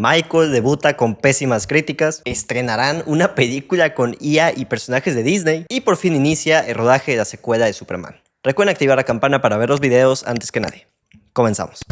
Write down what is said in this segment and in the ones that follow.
Michael debuta con pésimas críticas, estrenarán una película con IA y personajes de Disney, y por fin inicia el rodaje de la secuela de Superman. Recuerden activar la campana para ver los videos antes que nadie. Comenzamos.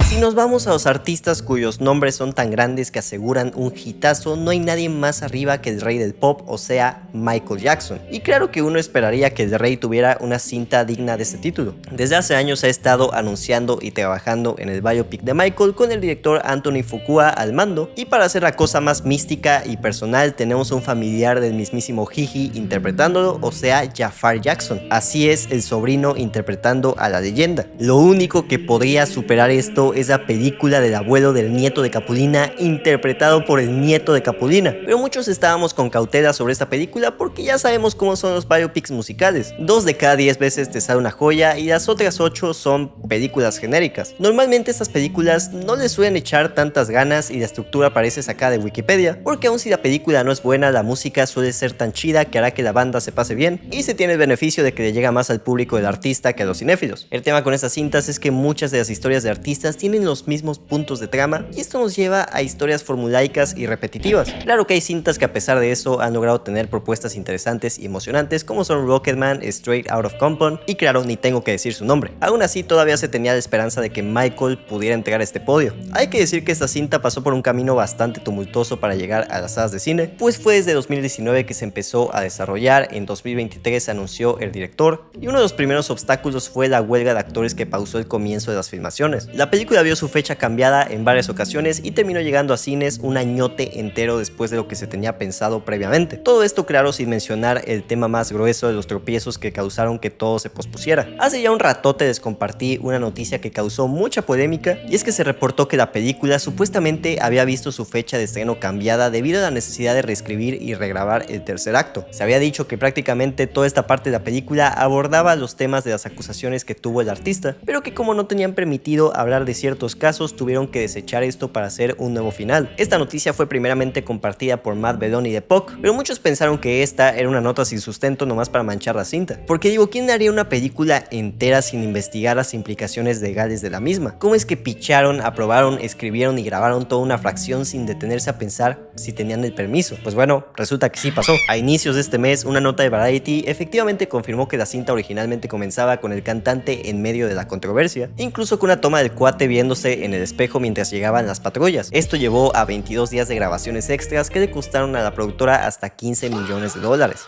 Si nos vamos a los artistas cuyos nombres son tan grandes que aseguran un hitazo, no hay nadie más arriba que el rey del pop, o sea, Michael Jackson. Y claro que uno esperaría que el rey tuviera una cinta digna de este título. Desde hace años ha estado anunciando y trabajando en el biopic de Michael con el director Anthony Fuqua al mando, y para hacer la cosa más mística y personal tenemos un familiar del mismísimo Gigi interpretándolo, o sea, Jafar Jackson. Así es, el sobrino interpretando a la leyenda. Lo único que podría superar esto es la película del abuelo del nieto de Capulina interpretado por el nieto de Capulina, pero muchos estábamos con cautela sobre esta película porque ya sabemos cómo son los biopics musicales. 2 de cada 10 veces te sale una joya y las otras 8 son películas genéricas. Normalmente estas películas no les suelen echar tantas ganas y la estructura parece sacada de Wikipedia, porque aun si la película no es buena, la música suele ser tan chida que hará que la banda se pase bien y se tiene el beneficio de que le llega más al público del artista que a los cinéfilos. El tema con estas cintas es que muchas de las historias de artistas tienen los mismos puntos de trama y esto nos lleva a historias formulaicas y repetitivas. Claro que hay cintas que a pesar de eso han logrado tener propuestas interesantes y emocionantes, como son Rocketman, Straight Out of Compton y claro, ni tengo que decir su nombre. Aún así todavía se tenía la esperanza de que Michael pudiera entregar este podio. Hay que decir que esta cinta pasó por un camino bastante tumultuoso para llegar a las salas de cine, pues fue desde 2019 que se empezó a desarrollar, en 2023 se anunció el director y uno de los primeros obstáculos fue la huelga de actores que pausó el comienzo de las filmaciones. La película vio su fecha cambiada en varias ocasiones y terminó llegando a cines un añote entero después de lo que se tenía pensado previamente. Todo esto claro sin mencionar el tema más grueso de los tropiezos que causaron que todo se pospusiera. Hace ya un ratote les compartí una noticia que causó mucha polémica y es que se reportó que la película supuestamente había visto su fecha de estreno cambiada debido a la necesidad de reescribir y regrabar el tercer acto. Se había dicho que prácticamente toda esta parte de la película abordaba los temas de las acusaciones que tuvo el artista, pero que como no tenían permitido hablar de ciertos casos tuvieron que desechar esto para hacer un nuevo final. Esta noticia fue primeramente compartida por Matt Belloni de POC, pero muchos pensaron que esta era una nota sin sustento nomás para manchar la cinta. Porque digo, ¿quién haría una película entera sin investigar las implicaciones legales de la misma? ¿Cómo es que picharon, aprobaron, escribieron y grabaron toda una fracción sin detenerse a pensar si tenían el permiso? Pues bueno, resulta que sí pasó. A inicios de este mes, una nota de Variety efectivamente confirmó que la cinta originalmente comenzaba con el cantante en medio de la controversia, incluso con una toma del cuate viéndose en el espejo mientras llegaban las patrullas. Esto llevó a 22 días de grabaciones extras que le costaron a la productora hasta $15 millones.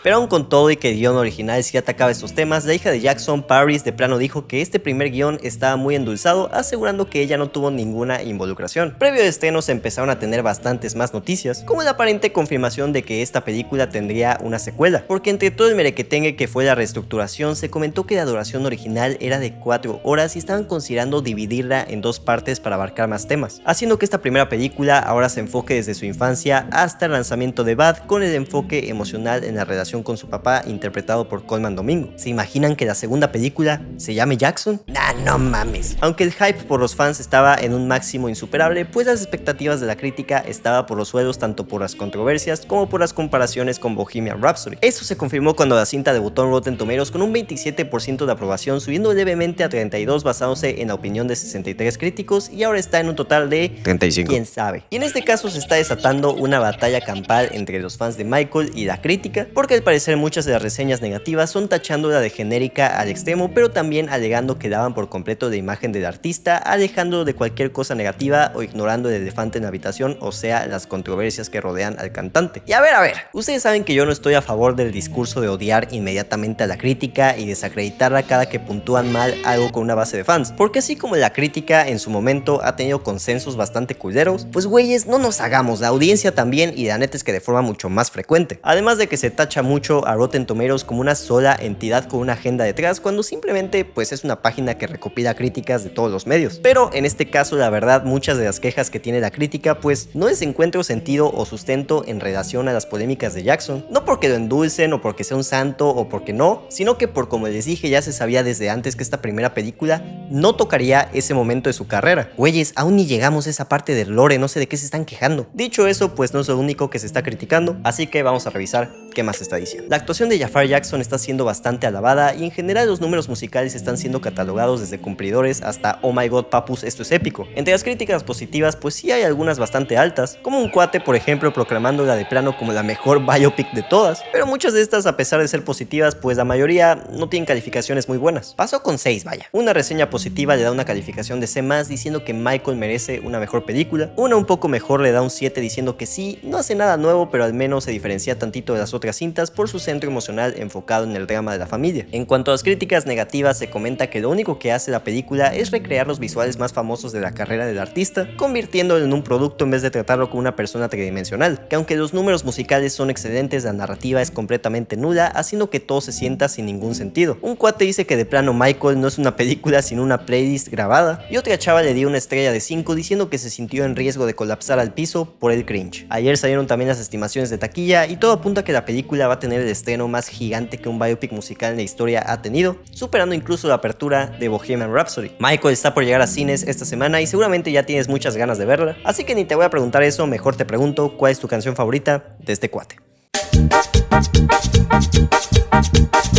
Pero aún con todo y que el guión original sí atacaba estos temas, la hija de Jackson, Paris, de plano dijo que este primer guión estaba muy endulzado, asegurando que ella no tuvo ninguna involucración. Previo de estreno se empezaron a tener bastantes más noticias, como la aparente confirmación de que esta película tendría una secuela, porque entre todo el merequetengue que fue la reestructuración, se comentó que la duración original era de 4 horas y estaban considerando dividirla en 2 partes para abarcar más temas, haciendo que esta primera película ahora se enfoque desde su infancia hasta el lanzamiento de Bad, con el enfoque emocional en la relación con su papá interpretado por Colman Domingo. ¿Se imaginan que la segunda película se llame Jackson? Nah, no mames. Aunque el hype por los fans estaba en un máximo insuperable, pues las expectativas de la crítica estaba por los suelos tanto por las controversias como por las comparaciones con Bohemian Rhapsody. Esto se confirmó cuando la cinta debutó en Rotten Tomatoes con un 27% de aprobación, subiendo levemente a 32 basándose en la opinión de 63 críticos y ahora está en un total de 35. ¿Quién sabe? Y en este caso se está desatando una batalla campal entre los fans de Michael y la crítica, porque al parecer muchas de las reseñas negativas son tachándola de genérica al extremo, pero también alegando que daban por completo la imagen del artista, alejándolo de cualquier cosa negativa o ignorando el elefante en la habitación, o sea, las controversias que rodean al cantante. Y a ver, ustedes saben que yo no estoy a favor del discurso de odiar inmediatamente a la crítica y desacreditarla cada que puntúan mal algo con una base de fans, porque así como la crítica en su momento ha tenido consensos bastante culeros, pues güeyes, no nos hagamos, la audiencia también, y la neta es que de forma mucho más frecuente. Además de que se tacha mucho a Rotten Tomatoes como una sola entidad con una agenda detrás, cuando simplemente pues es una página que recopila críticas de todos los medios. Pero en este caso la verdad muchas de las quejas que tiene la crítica pues no les encuentro sentido o sustento en relación a las polémicas de Jackson, no porque lo endulcen o porque sea un santo o porque no, sino que por como les dije ya se sabía desde antes que esta primera película no tocaría ese momento de su carrera. Güeyes, aún ni llegamos a esa parte del lore, no sé de qué se están quejando. Dicho eso, pues no es lo único que se está criticando, así que vamos a revisar ¿qué más está diciendo? La actuación de Jafar Jackson está siendo bastante alabada y en general los números musicales están siendo catalogados desde cumplidores hasta oh my god papus, esto es épico. Entre las críticas positivas pues sí hay algunas bastante altas, como un cuate por ejemplo proclamándola de plano como la mejor biopic de todas, pero muchas de estas a pesar de ser positivas pues la mayoría no tienen calificaciones muy buenas. Pasó con 6 vaya. Una reseña positiva le da una calificación de C+, diciendo que Michael merece una mejor película, una un poco mejor le da un 7 diciendo que sí, no hace nada nuevo pero al menos se diferencia tantito de las otras cintas por su centro emocional enfocado en el drama de la familia. En cuanto a las críticas negativas, se comenta que lo único que hace la película es recrear los visuales más famosos de la carrera del artista, convirtiéndolo en un producto en vez de tratarlo como una persona tridimensional, que aunque los números musicales son excelentes, la narrativa es completamente nula, haciendo que todo se sienta sin ningún sentido. Un cuate dice que de plano Michael no es una película sino una playlist grabada, y otra chava le dio una estrella de 5 diciendo que se sintió en riesgo de colapsar al piso por el cringe. Ayer salieron también las estimaciones de taquilla y todo apunta a que la película va a tener el estreno más gigante que un biopic musical en la historia ha tenido, superando incluso la apertura de Bohemian Rhapsody. Michael está por llegar a cines esta semana y seguramente ya tienes muchas ganas de verla, así que ni te voy a preguntar eso, mejor te pregunto cuál es tu canción favorita de este cuate.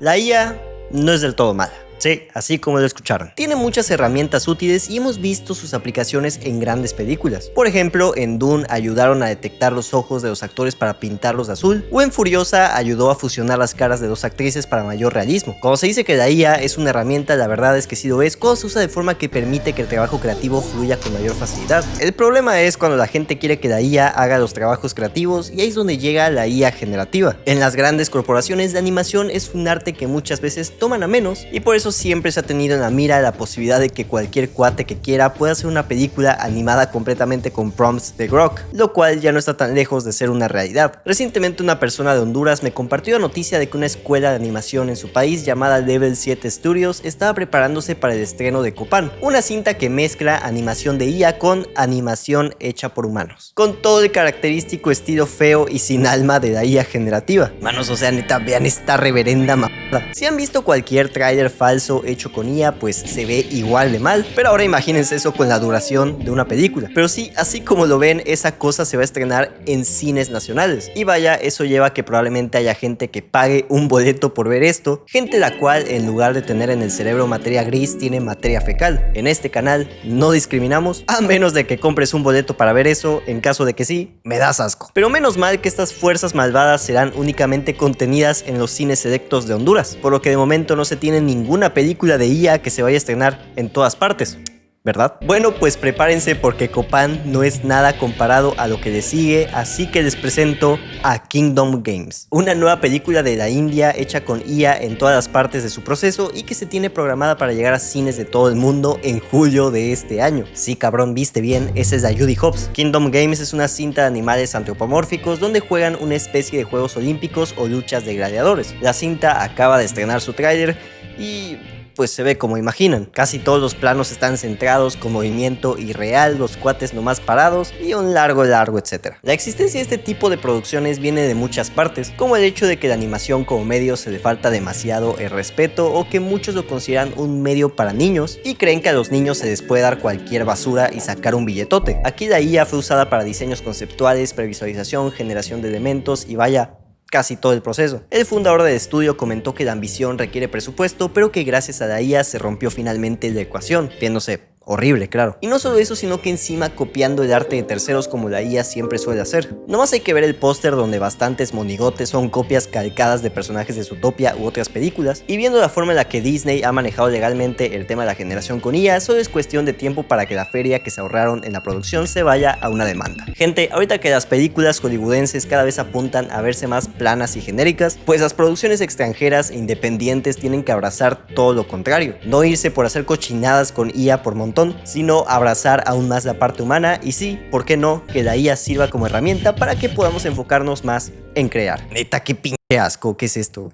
La IA no es del todo mala. Sí, así como lo escucharon. Tiene muchas herramientas útiles y hemos visto sus aplicaciones en grandes películas. Por ejemplo, en Dune ayudaron a detectar los ojos de los actores para pintarlos de azul, o en Furiosa ayudó a fusionar las caras de dos actrices para mayor realismo. Cuando se dice que la IA es una herramienta, la verdad es que sí lo es, cuando se usa de forma que permite que el trabajo creativo fluya con mayor facilidad. El problema es cuando la gente quiere que la IA haga los trabajos creativos, y ahí es donde llega la IA generativa. En las grandes corporaciones, la animación es un arte que muchas veces toman a menos, y por eso siempre se ha tenido en la mira la posibilidad de que cualquier cuate que quiera pueda hacer una película animada completamente con prompts de Grok, lo cual ya no está tan lejos de ser una realidad. Recientemente una persona de Honduras me compartió la noticia de que una escuela de animación en su país llamada Level 7 Studios estaba preparándose para el estreno de Copan, una cinta que mezcla animación de IA con animación hecha por humanos, con todo el característico estilo feo y sin alma de la IA generativa. Manos, o sea, neta, vean esta reverenda mamada. Si han visto cualquier tráiler falso hecho con IA, pues se ve igual de mal, pero ahora imagínense eso con la duración de una película. Pero sí, así como lo ven, esa cosa se va a estrenar en cines nacionales, y vaya, eso lleva a que probablemente haya gente que pague un boleto por ver esto, gente la cual en lugar de tener en el cerebro materia gris tiene materia fecal. En este canal no discriminamos, a menos de que compres un boleto para ver eso. En caso de que sí, me das asco. Pero menos mal que estas fuerzas malvadas serán únicamente contenidas en los cines selectos de Honduras, por lo que de momento no se tiene ninguna película de IA que se vaya a estrenar en todas partes, ¿verdad? Bueno, pues prepárense porque Copan no es nada comparado a lo que le sigue, así que les presento a Kingdom Games, una nueva película de la India hecha con IA en todas las partes de su proceso y que se tiene programada para llegar a cines de todo el mundo en julio de este año. Sí, cabrón, viste bien, esa es la Judy Hopps. Kingdom Games es una cinta de animales antropomórficos donde juegan una especie de juegos olímpicos o luchas de gladiadores. La cinta acaba de estrenar su tráiler y pues se ve como imaginan. Casi todos los planos están centrados con movimiento irreal, los cuates nomás parados y un largo, etc. La existencia de este tipo de producciones viene de muchas partes, como el hecho de que la animación como medio se le falta demasiado el respeto, o que muchos lo consideran un medio para niños y creen que a los niños se les puede dar cualquier basura y sacar un billetote. Aquí la IA fue usada para diseños conceptuales, previsualización, generación de elementos y vaya, casi todo el proceso. El fundador del estudio comentó que la ambición requiere presupuesto, pero que gracias a la IA se rompió finalmente la ecuación, viéndose horrible, claro. Y no solo eso, sino que encima copiando el arte de terceros como la IA siempre suele hacer. Nomás hay que ver el póster donde bastantes monigotes son copias calcadas de personajes de Zootopia u otras películas, y viendo la forma en la que Disney ha manejado legalmente el tema de la generación con IA, solo es cuestión de tiempo para que la feria que se ahorraron en la producción se vaya a una demanda. Gente, ahorita que las películas hollywoodenses cada vez apuntan a verse más planas y genéricas, pues las producciones extranjeras e independientes tienen que abrazar todo lo contrario, no irse por hacer cochinadas con IA por montón, sino abrazar aún más la parte humana, y sí, ¿por qué no? Que la IA sirva como herramienta para que podamos enfocarnos más en crear. Neta, qué pinche asco, ¿qué es esto?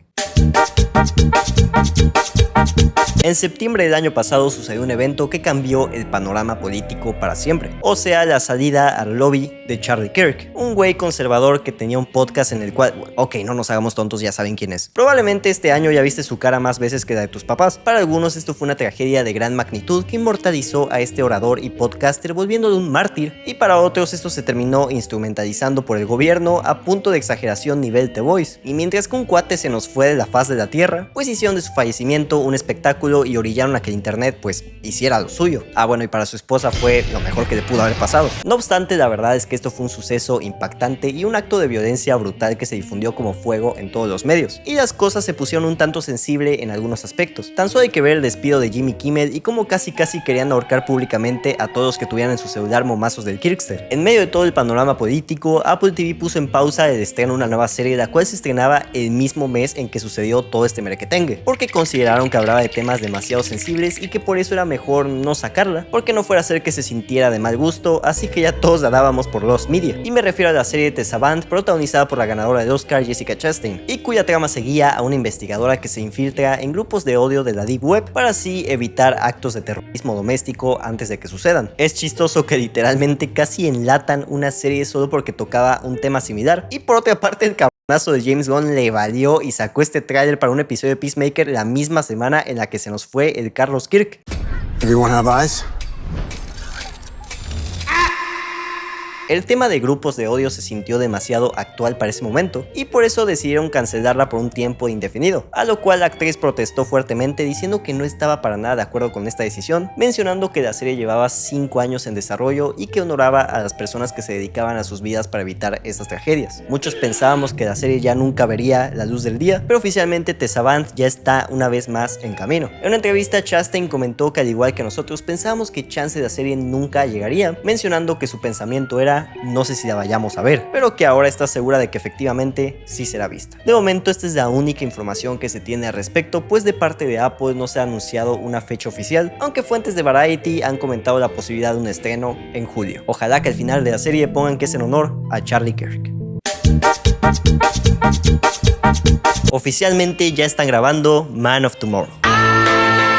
En septiembre del año pasado sucedió un evento que cambió el panorama político para siempre, o sea, la salida al lobby de Charlie Kirk, un güey conservador que tenía un podcast en el cual, ok, no nos hagamos tontos, ya saben quién es. Probablemente este año ya viste su cara más veces que la de tus papás. Para algunos esto fue una tragedia de gran magnitud que inmortalizó a este orador y podcaster volviéndolo un mártir, y para otros esto se terminó instrumentalizando por el gobierno a punto de exageración nivel The Voice, y mientras que un cuate se nos fue de la faz de la tierra, pues hicieron de su fallecimiento un espectáculo y orillaron a que el internet pues hiciera lo suyo. Bueno, y para su esposa fue lo mejor que le pudo haber pasado. No obstante, la verdad es que esto fue un suceso impactante y un acto de violencia brutal que se difundió como fuego en todos los medios, y las cosas se pusieron un tanto sensible en algunos aspectos. Tan solo hay que ver el despido de Jimmy Kimmel y cómo casi querían ahorcar públicamente a todos los que tuvieran en su celular momazos del Kirkster. En medio de todo el panorama político, Apple TV puso en pausa el estreno de una nueva serie, la cual se estrenaba el mismo mes en que sucedió todo este merequetengue, porque consideraron que hablaba de temas demasiado sensibles y que por eso era mejor no sacarla, porque no fuera a hacer que se sintiera de mal gusto, así que ya todos la dábamos por Lost Media. Y me refiero a la serie The Savant, protagonizada por la ganadora del Oscar Jessica Chastain, y cuya trama seguía a una investigadora que se infiltra en grupos de odio de la Deep Web para así evitar actos de terrorismo doméstico antes de que sucedan. Es chistoso que literalmente casi enlatan una serie solo porque tocaba un tema similar, y por otra parte el cabronazo de James Gunn le valió y sacó este tráiler para un episodio de Peacemaker la misma semana en la que se nos fue el Carlos Kirk. Everyone have eyes? El tema de grupos de odio se sintió demasiado actual para ese momento, y por eso decidieron cancelarla por un tiempo indefinido, a lo cual la actriz protestó fuertemente diciendo que no estaba para nada de acuerdo con esta decisión, mencionando que la serie llevaba 5 años en desarrollo y que honoraba a las personas que se dedicaban a sus vidas para evitar esas tragedias. Muchos pensábamos que la serie ya nunca vería la luz del día, pero oficialmente The Savant ya está una vez más en camino. En una entrevista, Chastain comentó que al igual que nosotros pensábamos que chance la serie nunca llegaría, mencionando que su pensamiento era: no sé si la vayamos a ver, pero que ahora está segura de que efectivamente sí será vista. De momento esta es la única información que se tiene al respecto, pues de parte de Apple no se ha anunciado una fecha oficial, aunque fuentes de Variety han comentado la posibilidad de un estreno en julio. Ojalá que al final de la serie pongan que es en honor a Charlie Kirk. Oficialmente ya están grabando Man of Tomorrow.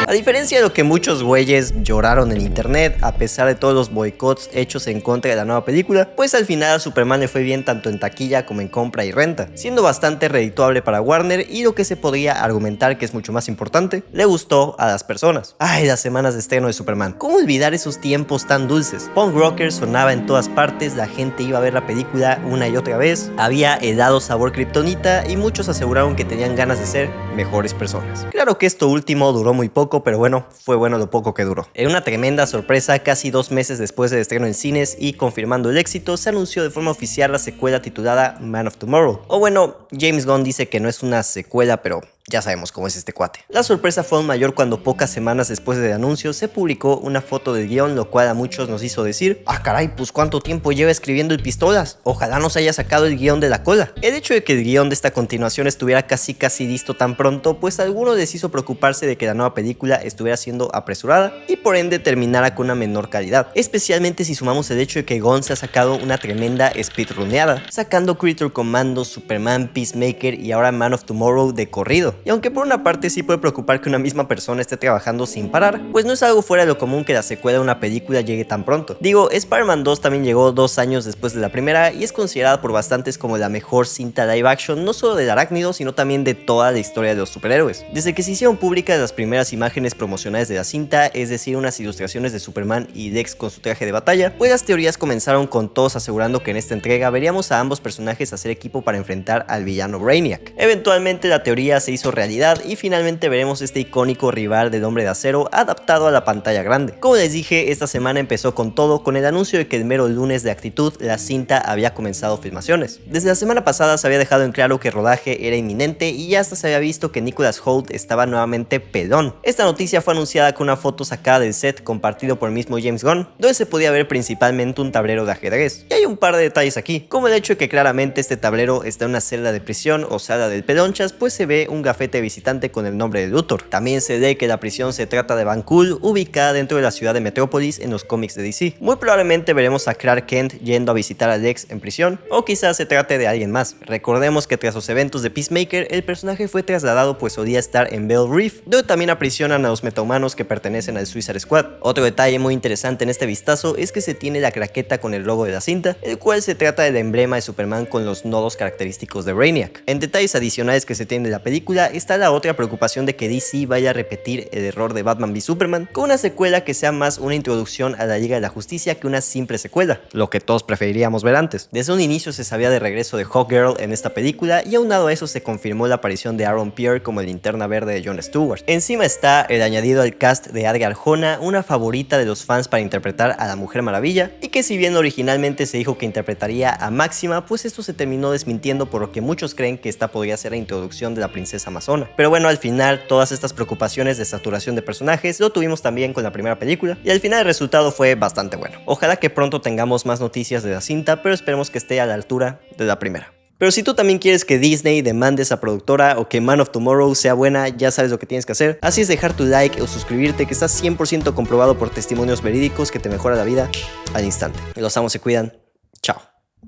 A diferencia de lo que muchos güeyes lloraron en internet a pesar de todos los boicots hechos en contra de la nueva película, pues al final a Superman le fue bien tanto en taquilla como en compra y renta, siendo bastante redituable para Warner, y lo que se podría argumentar que es mucho más importante, le gustó a las personas. Ay, las semanas de estreno de Superman. ¿Cómo olvidar esos tiempos tan dulces? Punk rocker sonaba en todas partes, la gente iba a ver la película una y otra vez, había helado sabor kriptonita y muchos aseguraron que tenían ganas de ser mejores personas. Claro que esto último duró muy poco, pero bueno, fue bueno lo poco que duró. En una tremenda sorpresa, casi 2 meses después del estreno en cines y confirmando el éxito, se anunció de forma oficial la secuela titulada Man of Tomorrow. O bueno, James Gunn dice que no es una secuela, pero ya sabemos cómo es este cuate. La sorpresa fue aún mayor cuando pocas semanas después del anuncio se publicó una foto del guión, lo cual a muchos nos hizo decir: ah caray, pues cuánto tiempo lleva escribiendo el Pistolas, ojalá no se haya sacado el guión de la cola. El hecho de que el guión de esta continuación estuviera casi listo tan pronto, pues a algunos les hizo preocuparse de que la nueva película estuviera siendo apresurada y por ende terminara con una menor calidad, especialmente si sumamos el hecho de que Gunn se ha sacado una tremenda speedruneada, sacando Creature Commando, Superman, Peacemaker y ahora Man of Tomorrow de corrido. Y aunque por una parte sí puede preocupar que una misma persona esté trabajando sin parar, pues no es algo fuera de lo común que la secuela de una película llegue tan pronto. Digo, Spider-Man 2 también llegó 2 años después de la primera y es considerada por bastantes como la mejor cinta live action, no solo del arácnido, sino también de toda la historia de los superhéroes. Desde que se hicieron públicas las primeras imágenes promocionales de la cinta, es decir, unas ilustraciones de Superman y Lex con su traje de batalla, pues las teorías comenzaron con todos asegurando que en esta entrega veríamos a ambos personajes hacer equipo para enfrentar al villano Brainiac. Eventualmente la teoría se hizo realidad y finalmente veremos este icónico rival del Hombre de Acero adaptado a la pantalla grande. Como les dije, esta semana empezó con todo, con el anuncio de que el mero lunes de Actitud la cinta había comenzado filmaciones. Desde la semana pasada se había dejado en claro que el rodaje era inminente y ya hasta se había visto que Nicholas Hoult estaba nuevamente pelón. Esta noticia fue anunciada con una foto sacada del set compartido por el mismo James Gunn, donde se podía ver principalmente un tablero de ajedrez. Y hay un par de detalles aquí, como el hecho de que claramente este tablero está en una celda de prisión o sala del pelonchas, pues se ve un gafete visitante con el nombre de Luthor. También se lee que la prisión se trata de Van Cool, ubicada dentro de la ciudad de Metrópolis en los cómics de DC. Muy probablemente veremos a Clark Kent yendo a visitar a Lex en prisión, o quizás se trate de alguien más. Recordemos que tras los eventos de Peacemaker, el personaje fue trasladado pues solía estar en Bell Reef, donde también aprisionan a los metahumanos que pertenecen al Suicide Squad. Otro detalle muy interesante en este vistazo es que se tiene la craqueta con el logo de la cinta, el cual se trata del emblema de Superman con los nodos característicos de Brainiac. En detalles adicionales que se tienen de la película está la otra preocupación de que DC vaya a repetir el error de Batman v Superman con una secuela que sea más una introducción a la Liga de la Justicia que una simple secuela, lo que todos preferiríamos ver antes. Desde un inicio se sabía del regreso de Hawkgirl en esta película y aunado a eso se confirmó la aparición de Aaron Pierre como el Linterna Verde de Jon Stewart. Encima está el añadido al cast de Adria Arjona, una favorita de los fans para interpretar a la Mujer Maravilla, y que si bien originalmente se dijo que interpretaría a Máxima, pues esto se terminó desmintiendo, por lo que muchos creen que esta podría ser la introducción de la princesa amazona. Pero bueno, al final todas estas preocupaciones de saturación de personajes lo tuvimos también con la primera película, y al final el resultado fue bastante bueno. Ojalá que pronto tengamos más noticias de la cinta, pero esperemos que esté a la altura de la primera. Pero si tú también quieres que Disney demande a esa productora o que Man of Tomorrow sea buena, ya sabes lo que tienes que hacer. Así es, dejar tu like o suscribirte, que está 100% comprobado por testimonios verídicos que te mejora la vida al instante. Los amos se cuidan. Chao.